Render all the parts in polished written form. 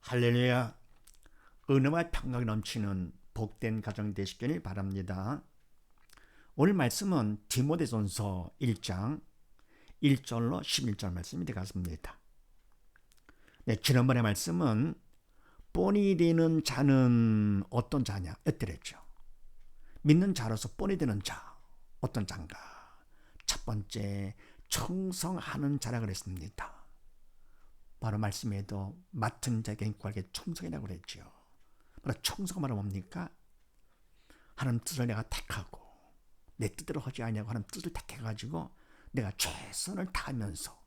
할렐루야. 은혜와 평강이 넘치는 복된 가정 되시길 바랍니다. 오늘 말씀은 디모데전서 1장 1절로 11절 말씀이 되겠습니다. 네, 지난번의 말씀은 본이 되는 자는 어떤 자냐 였더랬죠. 믿는 자로서 본이 되는 자 어떤 자인가? 첫 번째 청성하는 자라 그랬습니다. 바로 말씀에도 맡은 자에게 구하게 청성이라고 그랬죠. 바로 청성은 바로 뭡니까? 하나님 뜻을 내가 택하고 내 뜻대로 하지 아니하고 하나님 뜻을 택해가지고 내가 최선을 다하면서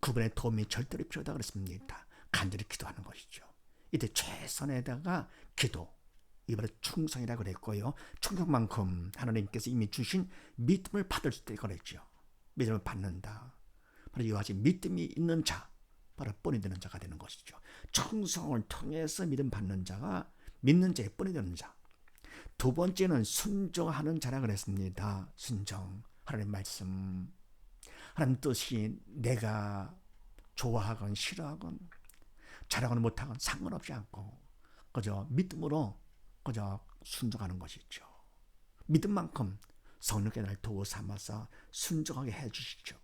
그분의 도움이 절대로 필요하다고 그랬습니다. 간절히 기도하는 것이죠. 이때 최선에다가 기도, 이번에 충성이라고 그랬고요. 충성만큼 하나님께서 이미 주신 믿음을 받을 수 있다고 그랬죠. 믿음을 받는다. 바로 이와 같이 믿음이 있는 자, 바로 본이 되는 자가 되는 것이죠. 충성을 통해서 믿음 받는 자가 믿는 자의 본이 되는 자. 두 번째는 순종하는 자라 그랬습니다. 순종, 하나님 말씀, 하나님 뜻이 내가 좋아하건 싫어하건 잘하건 못하건 상관없지 않고 그저 믿음으로 그저 순종하는 것이죠. 믿음만큼 성령께 날 도우 삼아서 순종하게 해주시죠.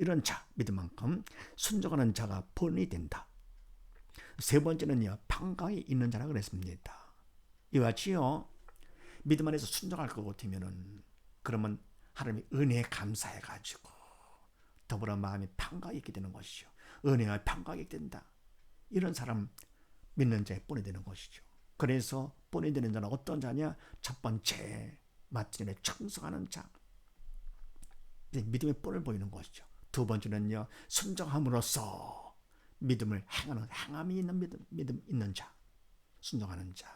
이런 자, 믿음만큼 순종하는 자가 본이 된다. 세 번째는요, 평강이 있는 자라 그랬습니다. 이와 같이요, 믿음 안에서 순종할 것 같으면은 그러면 하나님의 은혜에 감사해가지고 더불어 마음이 평강이 있게 되는 것이죠. 은혜와 평강이 있게 된다. 이런 사람 믿는 자의 본이 되는 것이죠. 그래서 본이 되는 자는 어떤 자냐? 첫 번째, 마틴에 청성하는 자. 믿음의 본을 보이는 것이죠. 두 번째는요, 순종함으로써 믿음을 행하는 행함이 있는 믿음 있는 자, 순종하는 자.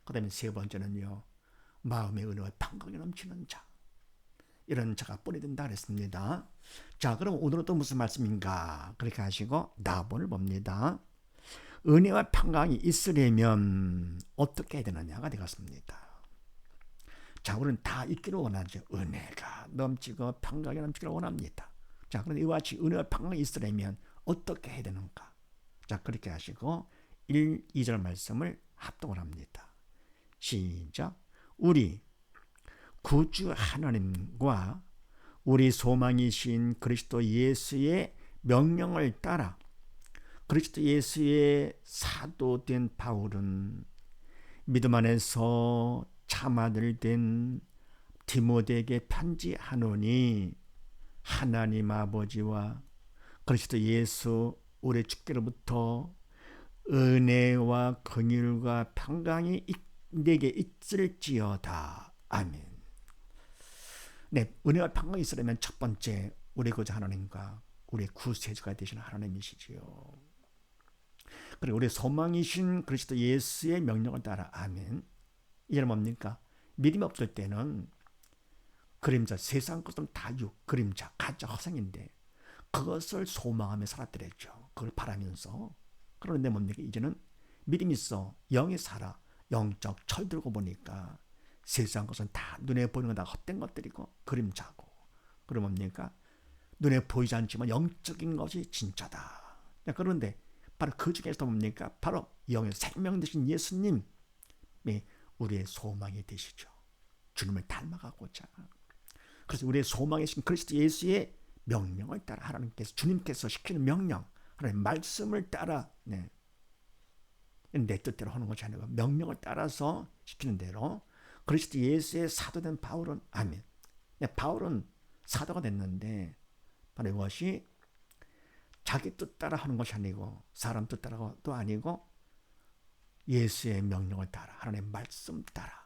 그다음에 세 번째는요, 마음의 은혜와 평강이 넘치는 자. 이런 자가 본이 된다 그랬습니다. 자, 그럼 오늘은 또 무슨 말씀인가? 그렇게 하시고 나본을 봅니다. 은혜와 평강이 있으려면 어떻게 해야 되느냐가 되겠습니다. 자, 우리는 다 있기를 원하죠. 은혜가 넘치고 평강이 넘치기를 원합니다. 자, 그런데 이와 같이 은혜와 평강이 있으려면 어떻게 해야 되는가? 자, 그렇게 하시고 1, 2절 말씀을 합동을 합니다. 시작. 우리 구주 하나님과 우리 소망이신 그리스도 예수의 명령을 따라 그리스도 예수의 사도된 바울은 믿음 안에서 참아들 된 디모데에게 편지하노니 하나님 아버지와 그리스도 예수 우리 주께로부터 은혜와 긍휼과 평강이 내게 있을지어다. 아멘. 네, 은혜와 평강이 있으려면 첫 번째 우리 구주 하나님과 우리 구세주가 되신 하나님이시지요. 그리고 우리 소망이신 그리스도 예수의 명령을 따라 아멘. 이게 뭡니까? 믿음이 없을 때는 그림자, 세상 것은 다 그림자, 가짜 허상인데 그것을 소망하며 살았더랬죠. 그걸 바라면서. 그런데 뭡니까? 이제는 믿음이 있어. 영이 살아. 영적 철 들고 보니까 세상 것은 다 눈에 보이는 건 다 헛된 것들이고 그림자고. 그럼 뭡니까? 눈에 보이지 않지만 영적인 것이 진짜다. 그런데 바로 그 중에서 뭡니까? 바로 영의 생명 되신 예수님이 우리의 소망이 되시죠. 주님을 닮아가고자. 그래서 우리의 소망이신 그리스도 예수의 명령을 따라 하나님께서 주님께서 시키는 명령, 하나님의 말씀을 따라 내 뜻대로 하는 것이 아니고 명령을 따라서 시키는 대로 그리스도 예수의 사도된 바울은 아멘. 바울은 사도가 됐는데 바로 이것이 자기 뜻 따라 하는 것이 아니고 사람 뜻 따라도 아니고 예수의 명령을 따라 하나님의 말씀 따라.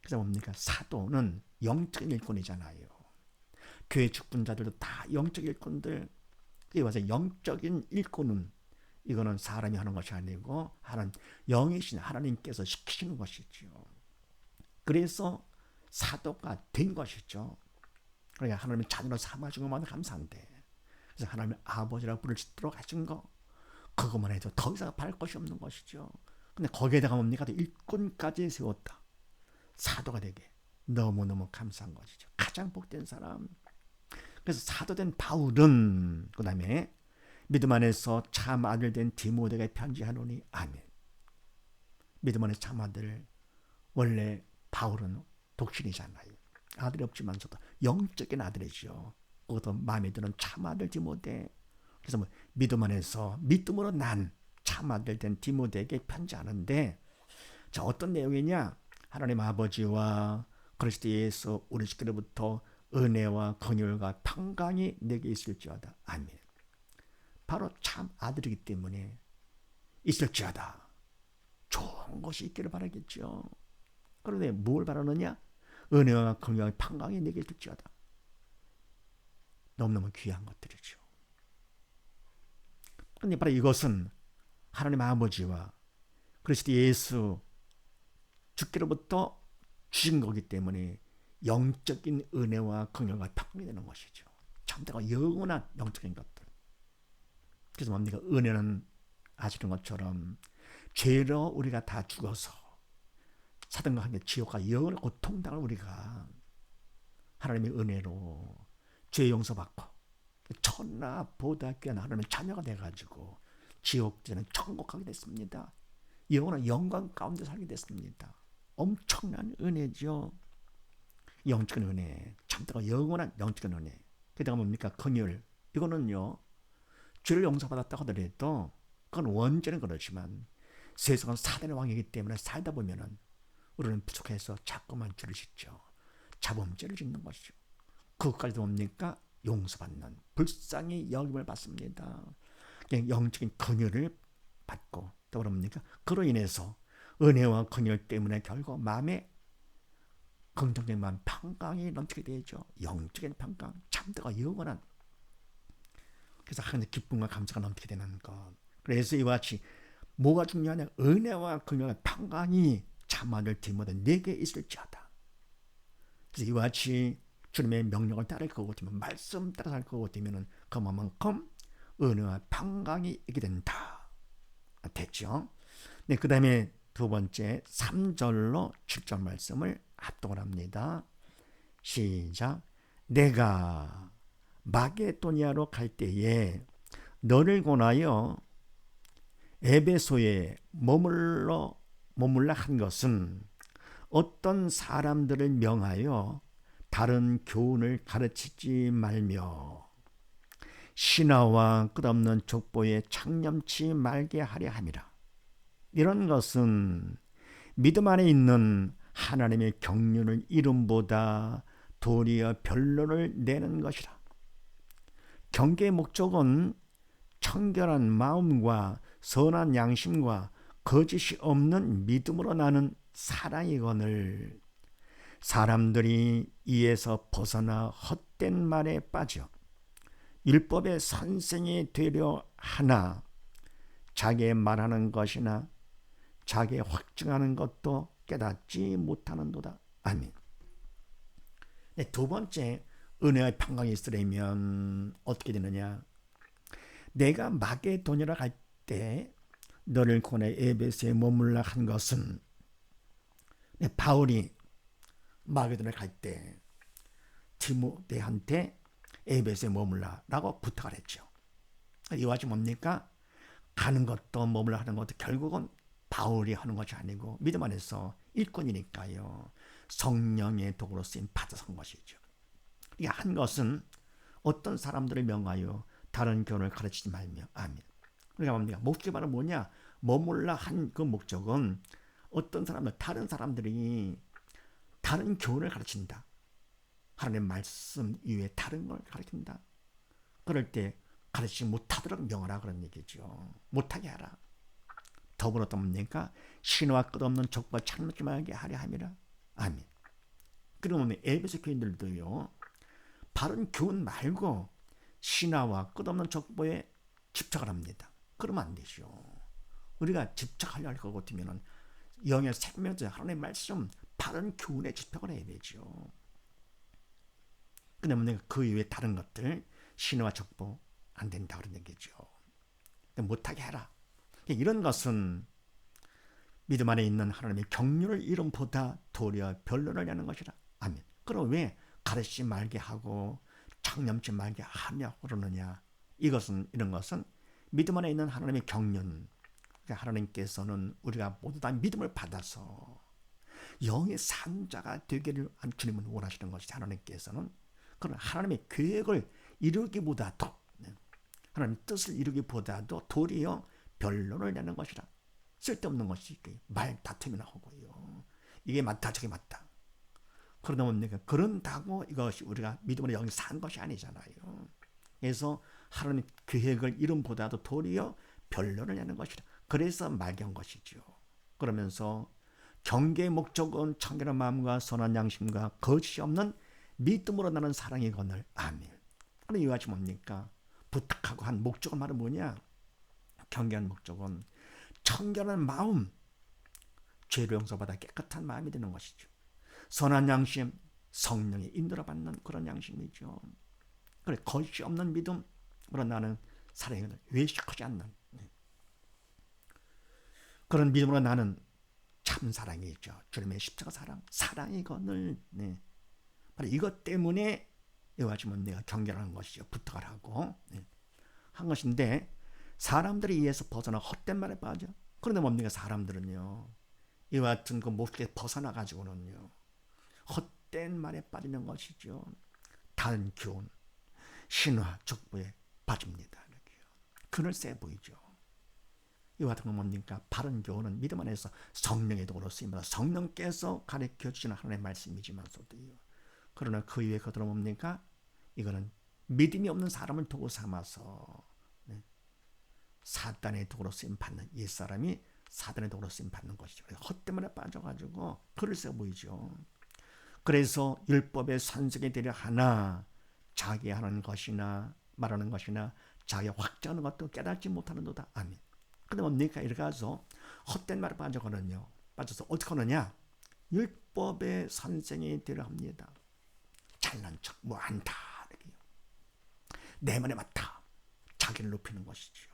그래서 뭡니까? 사도는 영적인 일꾼이잖아요. 교회 직분자들도 다 영적 일꾼들. 이에 와서 영적인 일꾼은 이거는 사람이 하는 것이 아니고 하나님 영이신 하나님께서 시키시는 것이죠. 그래서 사도가 된 것이죠. 그러니까 하나님의 자녀로 삼아준 것만 감사한데 그래서 하나님의 아버지라고 부를 수 있도록 하신 거 그것만 해도 더 이상 바랄 것이 없는 것이죠. 근데 거기에다가 뭡니까? 일꾼까지 세웠다. 사도가 되게 너무너무 감사한 것이죠. 가장 복된 사람. 그래서 사도된 바울은 그 다음에 믿음 안에서 참 아들 된 디모데에게 편지하노니 아멘. 믿음 안에 참 아들, 원래 바울은 독신이잖아요. 아들이 없지만서도 영적인 아들이죠. 그것도 마음에 드는 참 아들 디모데. 그래서 뭐 믿음 안에서 믿음으로 난 참 아들 된 디모데에게 편지하는데, 자, 어떤 내용이냐? 하나님 아버지와 그리스도 예수 우리 주께로부터 은혜와 긍휼과 평강이 내게 있을지어다. 아멘. 바로 참 아들이기 때문에 있을지어다. 좋은 것이 있기를 바라겠죠. 그런데 뭘 바라느냐? 은혜와 긍휼과 평강이 내게 있을지어다. 너무너무 귀한 것들이죠. 그런데 바로 이것은 하나님 아버지와 그리스도 예수 주께로부터 주신 거기 때문에 영적인 은혜와 긍휼과 평강이 되는 것이죠. 참되고 영원한 영적인 것들. 그래서 뭡니까? 은혜는 아시는 것처럼 죄로 우리가 다 죽어서 사단과 함께 지옥과 영원한 고통당을 우리가 하나님의 은혜로 죄 용서받고 천하보다 귀한 하나님의 자녀가 돼가지고 지옥죄는 천국하게 됐습니다. 영원한 영광 가운데 살게 됐습니다. 엄청난 은혜죠. 영적인 은혜, 참다가 영원한 영적인 은혜. 그다가 뭡니까? 긍휼. 이거는요, 죄를 용서받았다고 하더라도 그건 원죄는 그렇지만 세상은 사단의 왕이기 때문에 살다 보면은 우리는 부족해서 자꾸만 죄를 짓죠. 자범죄를 짓는 것이죠. 그것까지도 뭡니까? 용서받는 불쌍히 여김을 받습니다. 영적인 긍휼을 받고 또 그럽니까? 그로 인해서 은혜와 긍휼 때문에 결국 마음에 긍정적인 마음 평강이 넘치게 되죠. 영적인 평강, 참되고 영원한. 그래서 하나님의 기쁨과 감사가 넘치게 되는 것. 그래서 이와 같이 뭐가 중요하냐? 은혜와 긍휼과 평강이 참 아들 디모데 내게 있을지어다. 그래서 이와 같이 주님의 명령을 따를 거고 되면, 말씀 따라 살 거고 되면은 그만큼 은혜와 평강이 있게 된다. 됐죠? 네, 그 다음에 두 번째 3절로 7절 말씀을 합동을 합니다. 시작. 내가 마게도니아로 갈 때에 너를 권하여 에베소에 머물라 한 것은 어떤 사람들을 명하여 다른 교훈을 가르치지 말며 신화와 끝없는 족보에 창념치 말게 하려 함이라. 이런 것은 믿음 안에 있는 하나님의 경륜을 이름보다 도리어 변론을 내는 것이라. 경계의 목적은 청결한 마음과 선한 양심과 거짓이 없는 믿음으로 나는 사랑이거늘 사람들이 이에서 벗어나 헛된 말에 빠져 율법의 선생이 되려 하나 자기의 말하는 것이나 자기의 확증하는 것도 깨닫지 못하는도다. 아멘. 네, 두 번째 은혜의 평강이 있으려면 어떻게 되느냐? 내가 마게도니아로 갈 때 너를 권해 에베소에 머물라 한 것은, 바울이 마게도니아로 갈 때 디모데한테 에베소에 머물라라고 부탁을 했죠. 이와 같이 뭡니까? 가는 것도 머물러 하는 것도 결국은 바울이 하는 것이 아니고 믿음 안에서 일꾼이니까요. 성령의 도구로 쓰임 받아서 한 것이죠. 이 한 것은 어떤 사람들을 명하여 다른 교훈을 가르치지 말며. 아멘. 그러니까 뭡니까? 목적이 바로 뭐냐? 머물러 한 그 목적은 어떤 사람들, 다른 사람들이 다른 교훈을 가르친다. 하나님의 말씀 이외에 다른 걸 가르친다. 그럴 때 가르치지 못하도록 명하라 그런 얘기죠. 못하게 하라. 더불어 또 뭡니까? 신화와 끝없는 족보와 창념치 말게 하려 함이라. 아멘. 그러면 에베소 교인들도요, 바른 교훈 말고 신화와 끝없는 족보에 집착을 합니다. 그러면 안 되죠. 우리가 집착하려 할 것 같으면 영의 생명자 하나님의 말씀 바른 교훈에 집착을 해야 되죠. 그러면 그 이외에 다른 것들 신화와 족보 안 된다 그런 얘기죠. 못하게 해라. 이런 것은 믿음 안에 있는 하나님의 경륜을 이름보다 도리어 변론을 내는 것이라. 아멘. 그럼 왜 가르치지 말게 하고 창념치 말게 하냐고 그러느냐? 이런 것은 믿음 안에 있는 하나님의 경륜, 하나님께서는 우리가 모두 다 믿음을 받아서 영의 산자가 되기를 주님은 원하시는 것이지. 하나님께서는 그런 하나님의 계획을 이루기보다도, 하나님 뜻을 이루기보다도 도리어 변론을 내는 것이라. 쓸데없는 것이 말 다툼이 나오고요. 이게 맞다 저게 맞다. 그러다 보니까 그런다고 이것이 우리가 믿음으로 영이 산 것이 아니잖아요. 그래서 하나님 계획을 이름보다도 도리어 변론을 내는 것이라. 그래서 말견 것이죠. 그러면서 경계의 목적은 청결한 마음과 선한 양심과 거짓이 없는 믿음으로 나는 사랑이거늘. 아멘. 그럼 이것이 뭡니까? 부탁하고 한 목적은 말은 뭐냐? 경계한 목적은 청결한 마음, 죄로 용서받아 깨끗한 마음이 되는 것이죠. 선한 양심, 성령의 인도를 받는 그런 양심이죠. 그래, 거짓이 없는 믿음으로 나는 사랑을 외식하지 않는 그런 믿음으로 나는 참 사랑이죠. 주님의 십자가 사랑, 사랑이거늘. 바로 이것 때문에 이와 같이 내가 경계하는 것이죠. 부탁을 하고 한 것인데, 사람들이 이에서 벗어나 헛된 말에 빠져. 그런데 뭡니까? 사람들은요, 이와 같은 그 목적에 벗어나 가지고는요, 헛된 말에 빠지는 것이죠. 다른 교훈, 신화, 족보에 빠집니다. 그늘 세 보이죠. 이와 같은 건 뭡니까? 바른 교훈은 믿음 안에서 성령의 도구로 쓰입니다. 성령께서 가르쳐 주시는 하나님의 말씀이지만서도요. 그러나 그 이외에 그들은 뭡니까? 이거는 믿음이 없는 사람을 도구 삼아서 사단의 도구로 쓰임 받는, 옛사람이 사단의 도구로 쓰임 받는 것이죠. 헛되문에 빠져가지고 그를 세 보이죠. 그래서 율법의 선생이 되려 하나 자기 하는 것이나 말하는 것이나 자기 확정하는 것도 깨닫지 못하는도다. 아멘. 근데 뭡니까? 이렇게 해서 헛된 말에 빠져가는요. 빠져서 어떻게 하느냐? 율법의 선생이 되려 합니다. 잘난 척, 뭐 안다. 내 말에 맞다. 자기를 높이는 것이죠.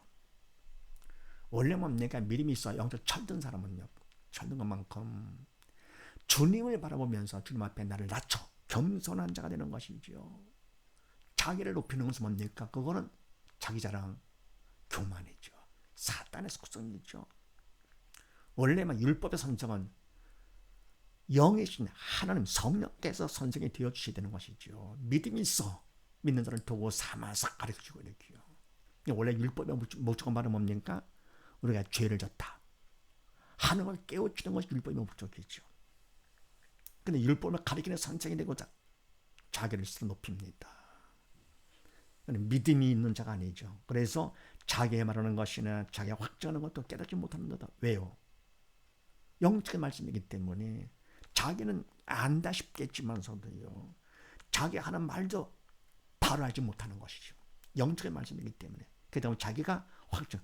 원래 뭡니까? 믿음이 있어 영적 철든 사람은요, 철든 것만큼 주님을 바라보면서 주님 앞에 나를 낮춰 겸손한 자가 되는 것이죠. 자기를 높이는 것은 뭡니까? 그거는 자기 자랑, 교만이죠. 사탄의 속성이죠. 원래만 율법의 선생은 영이신 하나님 성령께서 선생이 되어 주셔야 되는 것이죠. 믿음이 있어 믿는 자를 도구 삼아서 가르쳐주고 이렇게요. 원래 율법의 목적은 바로 뭡니까? 우리가 죄를 졌다 하나님을 깨우치는 것이 율법의 목적이죠. 근데 율법을 가리키는 선생이 되고자 자기를 스스로 높입니다. 믿음이 있는 자가 아니죠. 그래서 자기의 말하는 것이나 자기가 확정하는 것도 깨닫지 못하는 거다. 왜요? 영적인 말씀이기 때문에 자기는 안다 싶겠지만서도요, 자기 하는 말도 바로 알지 못하는 것이죠. 영적인 말씀이기 때문에. 그다음에 자기가 확정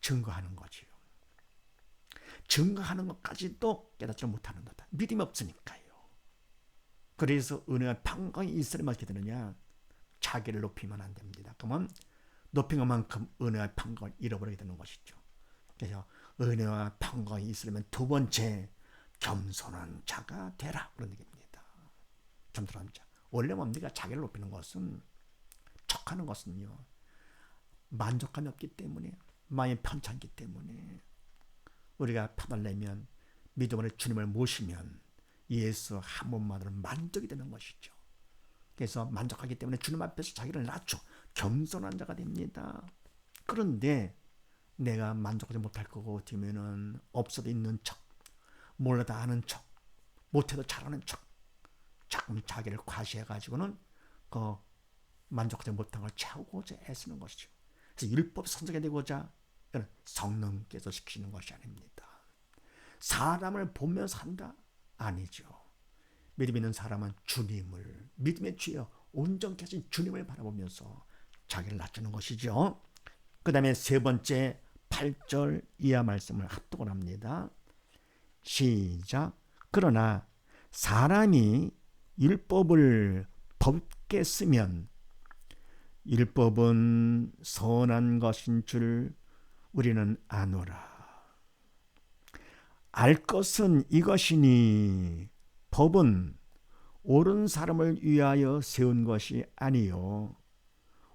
증거하는 거지요. 증거하는 것까지도 깨닫지 못하는 거다. 믿음이 없으니까요. 그래서 은혜와 평강이 있으면 어떻게 되느냐? 자기를 높이면 안 됩니다. 그러면 높인 것만큼 은혜와 평강을 잃어버리게 되는 것이죠. 그래서 은혜와 평강이 있으려면 두 번째, 겸손한 자가 되라, 그런 얘기입니다. 겸손한 자. 원래 뭡니까? 자기를 높이는 것은, 척하는 것은요, 만족감이 없기 때문에, 마음이 편찮기 때문에, 우리가 편을 내면, 믿음으로 주님을 모시면 예수 한 번만으로 만족이 되는 것이죠. 그래서 만족하기 때문에 주님 앞에서 자기를 낮춰 겸손한 자가 됩니다. 그런데 내가 만족하지 못할 거고 뒤면은 없어도 있는 척, 몰라도 아는 척, 못해도 잘하는 척, 자꾸 자기를 과시해가지고는 그 만족하지 못한 걸 채우고자 애쓰는 것이죠. 그래서 율법 선생이 되고자 성령께서 시키는 것이 아닙니다. 사람을 보면서 한다? 아니죠. 믿음 있는 사람은 주님을, 믿음의 주여 온전케 하신 주님을 바라보면서 자기를 낮추는 것이죠. 그 다음에 세 번째 8절 이하 말씀을 합독을 합니다. 시작. 그러나 사람이 율법을 법게 쓰면 율법은 선한 것인 줄 우리는 아노라. 알 것은 이것이니 법은 옳은 사람을 위하여 세운 것이 아니요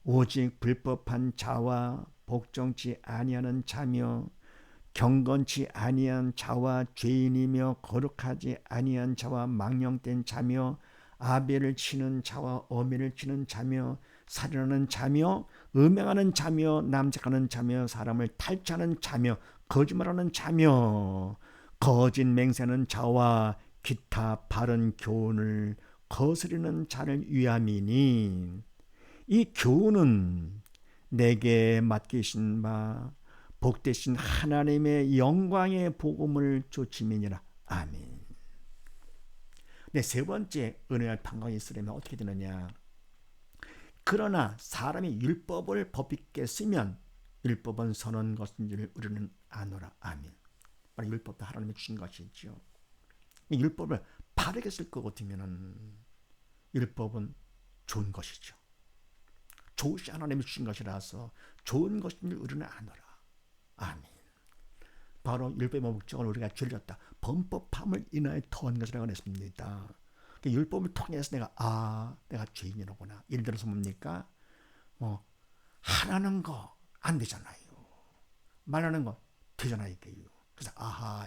오직 불법한 자와 복종치 아니하는 자며 경건치 아니한 자와 죄인이며 거룩하지 아니한 자와 망령된 자며 아벨을 치는 자와 어미를 치는 자며 살인하는 자며 음행하는 자며 남색하는 자며 사람을 탈취하는 자며 거짓말하는 자며 거짓 맹세하는 자와 기타 바른 교훈을 거스르는 자를 위함이니 이 교훈은 내게 맡기신 바 복되신 하나님의 영광의 복음을 쫓음이니라. 아멘. 네, 세 번째 은혜와 평강이 있으려면 어떻게 되느냐? 그러나 사람이 율법을 법 있게 쓰면 율법은 선한 것인 줄 우리는 아노라. 아멘. 바로 율법도 하나님이 주신 것이죠. 율법을 바르게 쓸 것 같으면 율법은 좋은 것이죠. 좋으시 하나님이 주신 것이라서 좋은 것인 줄 우리는 아노라. 아멘. 바로 율법의 목적을 우리가 줄였다. 범법함을 인하여 더한 것이라고 했습니다. 율법을 통해서 내가 죄인이로구나. 예를 들어서 뭡니까? 하라는 거 안 되잖아요. 말하는 거 되잖아요. 그래서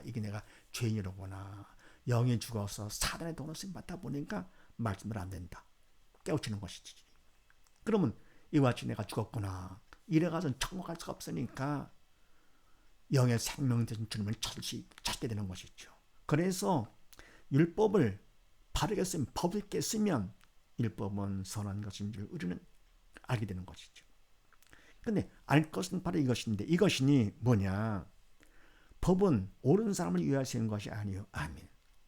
이게 내가 죄인이로구나. 영이 죽어서 사단의 돈을 쓰임받다 보니까 말씀을 안 된다. 깨우치는 것이지. 그러면 이와 같이 내가 죽었구나. 이래가서는 천국 갈 수가 없으니까 영의 생명 되신 주님을 찾게 되는 것이죠. 그래서 율법을 바르게 쓰면, 법 있게 쓰면 율법은 선한 것인 줄 우리는 알게 되는 것이죠. 그런데 알 것은 바로 이것인데 이것이니 뭐냐? 법은 옳은 사람을 위하여 세운 것이 아니요. 아멘.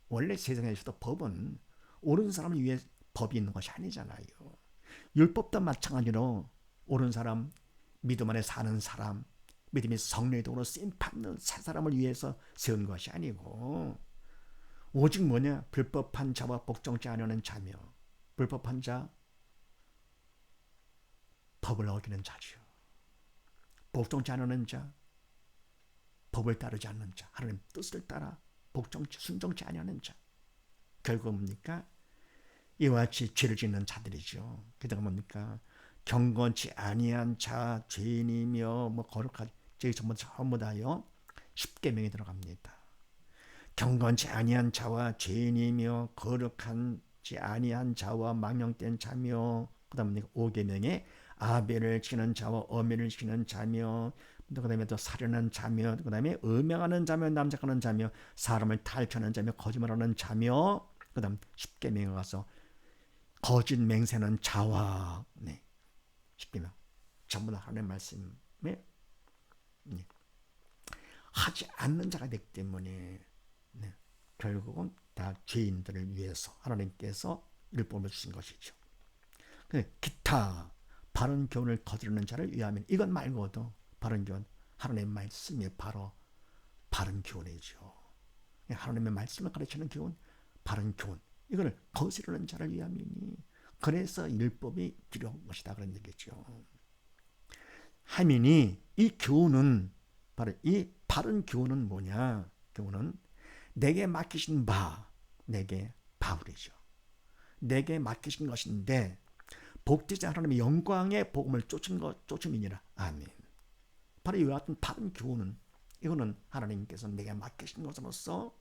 원래 세상에서도 법은 옳은 사람을 위해 법이 있는 것이 아니잖아요. 율법도 마찬가지로 옳은 사람, 믿음 안에 사는 사람, 믿음이 성령의 도로 쓰임 받는 새 사람을 위해서 세운 것이 아니고 오직 뭐냐? 불법한 자와 복종치 않으는 자며 불법한 자, 법을 어기는 자죠. 복종치 않으는 자, 법을 따르지 않는 자, 하나님 뜻을 따라 순종치 아니하는 자. 결국 뭡니까? 이와 같이 죄를 짓는 자들이죠. 게다가 뭡니까? 경건치 아니한 자, 죄인이며 거룩하지, 저희 전부 다요. 십계명에 들어갑니다. 경건치 아니한 자와 죄인이며 거룩하지 아니한 자와 망령된 자며 그다음에 5계명에 아벨을 치는 자와 어미를 치는 자며 그다음에 또 살인하는 자며 그다음에 음행하는 자며 남색하는 자며 사람을 탈취하는 자며 거짓말하는 자며 그다음 10계명에 가서 거짓 맹세하는 자와 10계명 전부 다 하나님의 말씀에 하지 않는 자가 되기 때문에 결국은 다 죄인들을 위해서 하나님께서 율법을 주신 것이죠. 기타 바른 교훈을 거두는 자를 위하면 이것 말고도 바른 교훈, 하나님의 말씀이 바로 바른 교훈이죠. 하나님의 말씀을 가르치는 교훈, 바른 교훈, 이걸 거스르는 자를 위함이니 그래서 율법이 필요한 것이다 그런 얘기죠. 하미니 이 교훈은 바로 이 바른 교훈은 뭐냐? 교훈은 내게 맡기신 내게 바울이죠. 내게 맡기신 것인데 복되지 하나님의 영광의 복음을 쫓음이니라. 아멘. 바로 이와 같은 바른 교훈은 이거는 하나님께서 내게 맡기신 것으로서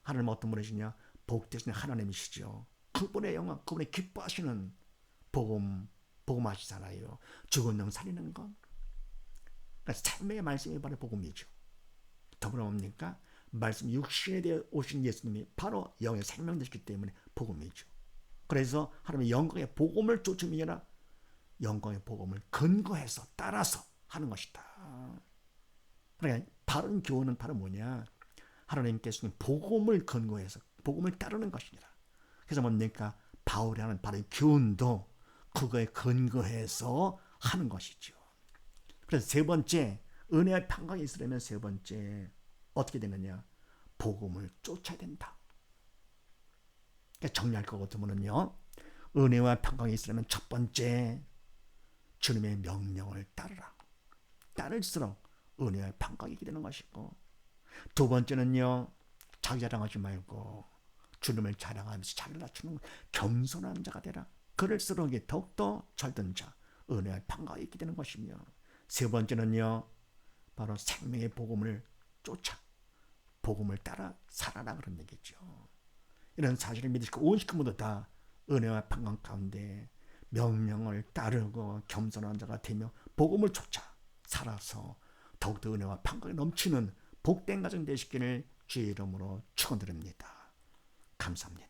하나님은 어떤 분이시냐? 복되신 하나님이시죠. 그분의 영광, 그분의 기뻐하시는 복음하시잖아요. 죽은 영 살리는 것. 그러니까 삶의 말씀이 바로 복음이죠. 더불어 뭡니까? 말씀 육신에 대해 오신 예수님이 바로 영의 생명 되시기 때문에 복음이죠. 그래서 하나님의 영광의 복음을 쫓음이 아니라 영광의 복음을 근거해서 따라서 하는 것이다. 그러니까 바른 교훈은 바로 뭐냐? 하나님께서 복음을 근거해서 복음을 따르는 것이니라. 그래서 뭡니까? 바울이 하는 바른 교훈도 그거에 근거해서 하는 것이죠. 그래서 세 번째, 은혜와 평강이 있으려면 세 번째 어떻게 되느냐? 복음을 쫓아야 된다. 그러니까 정리할 것 같으면요, 은혜와 평강이 있으려면 첫 번째, 주님의 명령을 따르라. 따를수록 은혜와 평강이 있게 되는 것이고, 두 번째는요, 자기 자랑하지 말고 주님을 자랑하면서 자기를 낮추는 겸손한 자가 되라. 그럴수록 더욱더 절든 자, 은혜와 평강이 있게 되는 것이며, 세 번째는요, 바로 생명의 복음을 쫓아 복음을 따라 살아라 그런 얘기죠. 이런 사실을 믿으시고 온 식구 모두 다 은혜와 평강 가운데 명령을 따르고 겸손한 자가 되며 복음을 쫓아 살아서 더욱더 은혜와 평강이 넘치는 복된 가정 되시기를 주의 이름으로 축원드립니다. 감사합니다.